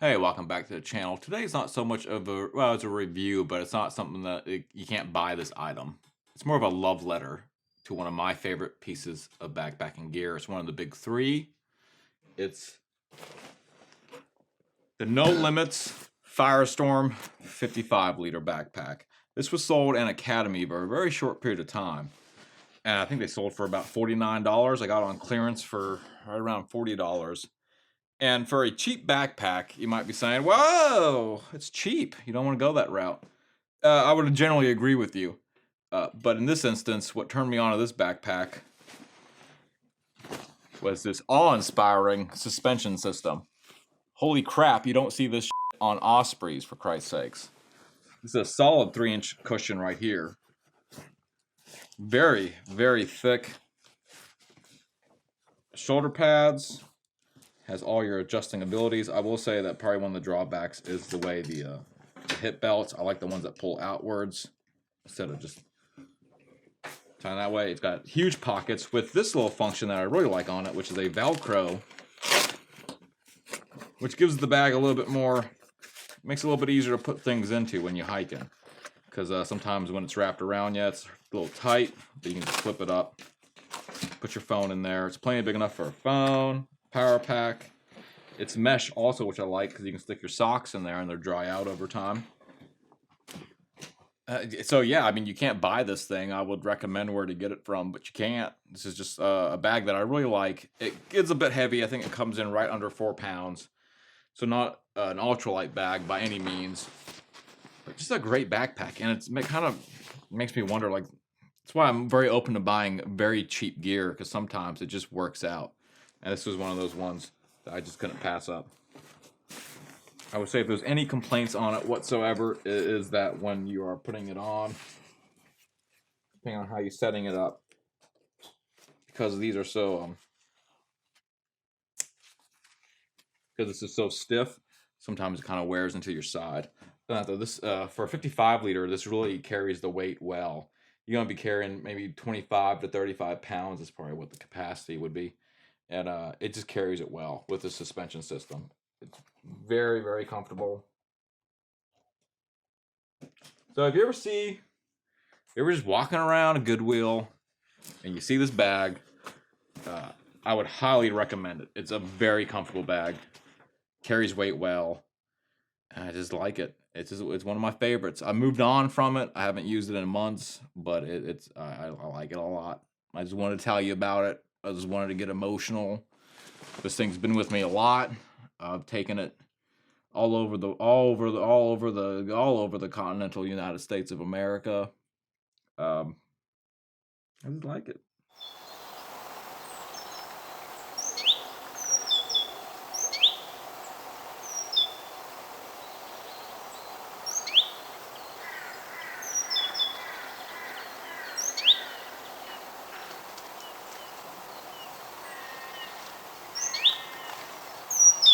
Hey, welcome back to the channel. Today's not so much of a, well, it's a review, but it's not something that you can't buy this item. It's more of a love letter to one of my favorite pieces of backpacking gear. It's one of the big three. It's the No Limits Firestorm 55-liter backpack. This was sold in Academy for a very short period of time. And I think they sold for about $49. I got it on clearance for right around $40. And for a cheap backpack, you might be saying, whoa, it's cheap. You don't want to go that route. I would generally agree with you. But in this instance, what turned me on to this backpack was this awe-inspiring suspension system. Holy crap, you don't see this on Ospreys, for Christ's sakes. This is a solid 3-inch cushion right here. Very, very thick. Shoulder pads. Has all your adjusting abilities. I will say that probably one of the drawbacks is the way the hip belts. I like the ones that pull outwards instead of just tying that way. It's got huge pockets with this little function that I really like on it, which is a Velcro, which gives the bag a little bit more, makes it a little bit easier to put things into when you're hiking. Because sometimes when it's wrapped around you, it's a little tight, but you can just flip it up, put your phone in there. It's plenty big enough for a phone. Power pack. It's mesh also, which I like because you can stick your socks in there and they're dry out over time. So yeah, I mean, you can't buy this thing. I would recommend where to get it from, but you can't. This is just a bag that I really like. It's a bit heavy. I think it comes in right under 4 pounds. So not an ultralight bag by any means, but just a great backpack. And it kind of makes me wonder, like, that's why I'm very open to buying very cheap gear, because sometimes it just works out. And this was one of those ones that I just couldn't pass up. I would say if there's any complaints on it whatsoever, it is that when you are putting it on, depending on how you're setting it up, because these are so, because this is so stiff, sometimes it kind of wears into your side. This for a 55-liter, this really carries the weight well. You're going to be carrying maybe 25 to 35 pounds is probably what the capacity would be. And it just carries it well with the suspension system. It's very, very comfortable. So if you ever just walking around a Goodwill and you see this bag, I would highly recommend it. It's a very comfortable bag, carries weight well, and I just like it. It's one of my favorites. I moved on from it. I haven't used it in months, but I like it a lot. I just wanted to tell you about it. I just wanted to get emotional. This thing's been with me a lot. I've taken it all over the continental United States of America. I just like it.